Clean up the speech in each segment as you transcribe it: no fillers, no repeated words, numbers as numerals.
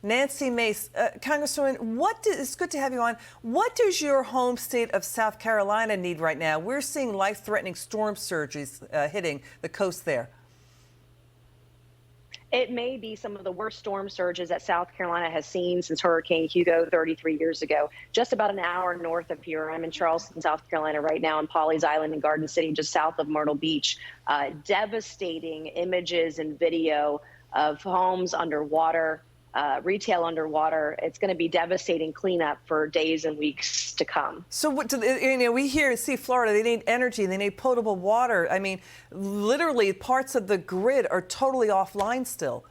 Nancy Mace. Congresswoman, it's good to have you on. What does your home state of South Carolina need right now? We're seeing life-threatening storm surges hitting the coast there. It may be some of the worst storm surges that South Carolina has seen since Hurricane Hugo 33 years ago. Just about an hour north of here, I'm in Charleston, South Carolina right now, in Pawleys Island and Garden City, just south of Myrtle Beach. Devastating images and video of homes underwater, retail underwater. It's going to be devastating cleanup for days and weeks to come. So what we hear and see Florida, they need energy, they need potable water. I mean, literally parts of the grid are totally offline still.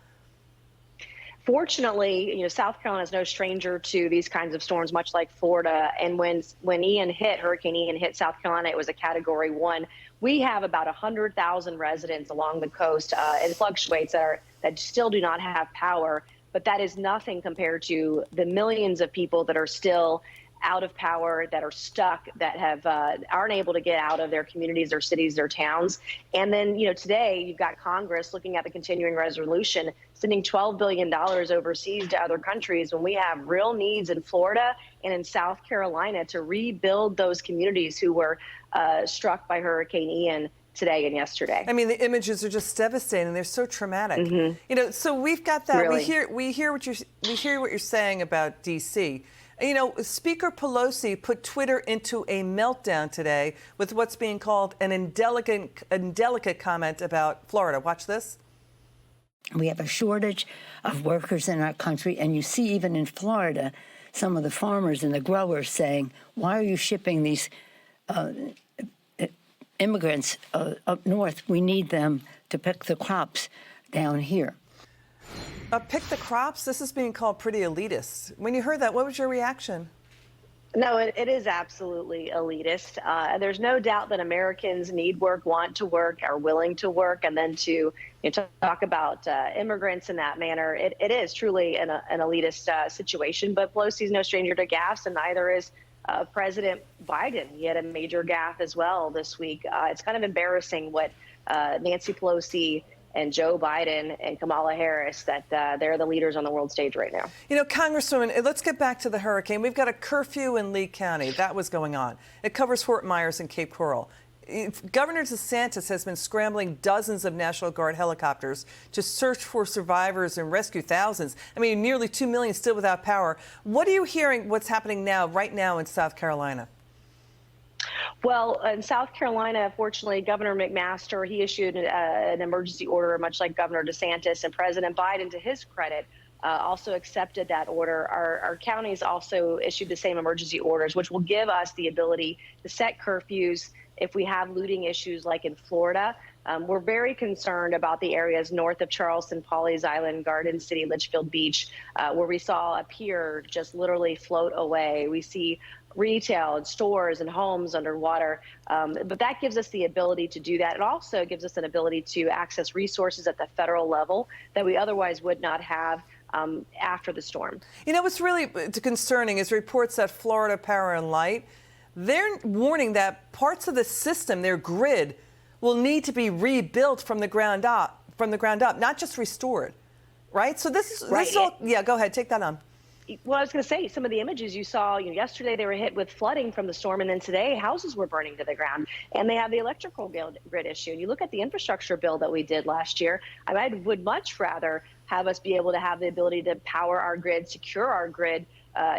Fortunately, South Carolina is no stranger to these kinds of storms, much like Florida. And when Hurricane Ian hit South Carolina, it was a Category 1. We have about 100,000 residents along the coast. It fluctuates that still do not have power. But that is nothing compared to the millions of people that are still out of power, that are stuck, that aren't able to get out of their communities, their cities, their towns. And then, today you've got Congress looking at the continuing resolution, sending $12 billion overseas to other countries when we have real needs in Florida and in South Carolina to rebuild those communities who were struck by Hurricane Ian today and yesterday. I mean, the images are just devastating. They're so traumatic. Mm-hmm. So we've got that. Really? We hear what you're saying about D.C. Speaker Pelosi put Twitter into a meltdown today with what's being called an indelicate comment about Florida. Watch this. We have a shortage of workers in our country, and you see even in Florida, some of the farmers and the growers saying, "Why are you shipping these immigrants up north? We need them to pick the crops down here." Pick the crops? This is being called pretty elitist. When you heard that, what was your reaction? No, it is absolutely elitist. There's no doubt that Americans need work, want to work, are willing to work, and then to talk about immigrants in that manner, it is truly an elitist situation. But Pelosi's no stranger to gaffes, and neither is President Biden. He had a major gaffe as well this week. It's kind of embarrassing what Nancy Pelosi and Joe Biden and Kamala Harris, that they're the leaders on the world stage right now. Congresswoman, let's get back to the hurricane. We've got a curfew in Lee County. That was going on. It covers Fort Myers and Cape Coral. Governor DeSantis has been scrambling dozens of National Guard helicopters to search for survivors and rescue thousands. I mean, nearly 2 million still without power. What are you hearing what's happening right now in South Carolina? Well, in South Carolina, fortunately, Governor McMaster, he issued an emergency order, much like Governor DeSantis, and President Biden, to his credit, also accepted that order. Our counties also issued the same emergency orders, which will give us the ability to set curfews if we have looting issues like in Florida. We're very concerned about the areas north of Charleston, Pawleys Island, Garden City, Litchfield Beach, where we saw a pier just literally float away. We see retail and stores and homes underwater. But that gives us the ability to do that. It also gives us an ability to access resources at the federal level that we otherwise would not have after the storm. What's really concerning is reports that Florida Power and Light, they're warning that parts of the system, their grid, will need to be rebuilt from the ground up, not just restored, right? So this is all, yeah, go ahead, take that on. Well, I was going to say, some of the images you saw, yesterday they were hit with flooding from the storm, and then today houses were burning to the ground, and they have the electrical grid issue. And you look at the infrastructure bill that we did last year, I would much rather have us be able to have the ability to power our grid, secure our grid,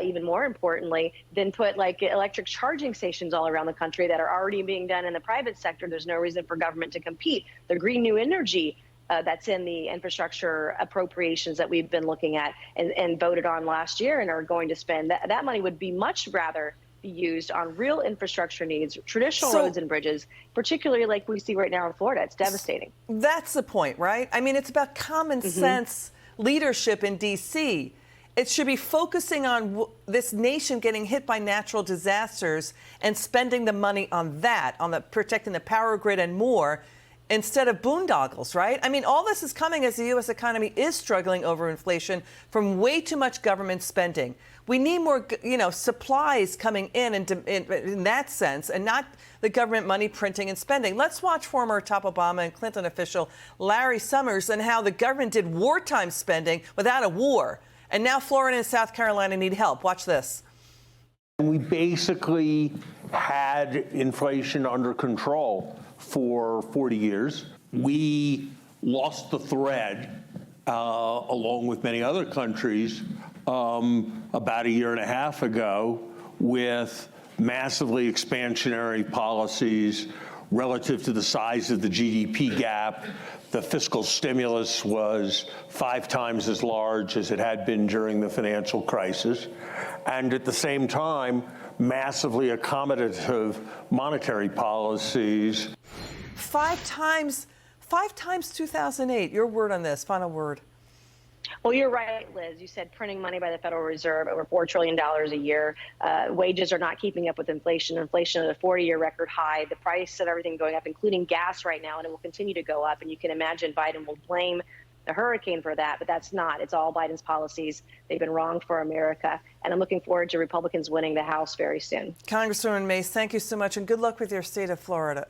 even more importantly, than put like electric charging stations all around the country that are already being done in the private sector. There's no reason for government to compete. The green new energy that's in the infrastructure appropriations that we've been looking at and voted on last year and are going to spend, that money would be much rather be used on real infrastructure needs, traditional roads and bridges, particularly like we see right now in Florida. It's devastating. That's the point, right? I mean, it's about common sense leadership in D.C. It should be focusing on this nation getting hit by natural disasters and spending the money on that, on protecting the power grid and more, instead of boondoggles, right? I mean, all this is coming as the U.S. economy is struggling over inflation from way too much government spending. We need more, supplies coming in that sense, and not the government money printing and spending. Let's watch former top Obama and Clinton official Larry Summers and how the government did wartime spending without a war. And now Florida and South Carolina need help. Watch this. We basically had inflation under control for 40 years. We lost the thread, along with many other countries, about a year and a half ago with massively expansionary policies relative to the size of the GDP gap. The fiscal stimulus was 5 times as large as it had been during the financial crisis. And at the same time, massively accommodative monetary policies. 5 times 2008. Your word on this, final word. Well, you're right, Liz. You said printing money by the Federal Reserve, over $4 trillion a year. Wages are not keeping up with inflation. Inflation at a 40-year record high. The price of everything going up, including gas right now, and it will continue to go up. And you can imagine Biden will blame the hurricane for that, but that's not. It's all Biden's policies. They've been wrong for America. And I'm looking forward to Republicans winning the House very soon. Congresswoman Mace, thank you so much, and good luck with your state of Florida.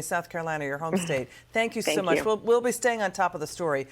South Carolina, your home state. Thank you so much. We'll be staying on top of the story.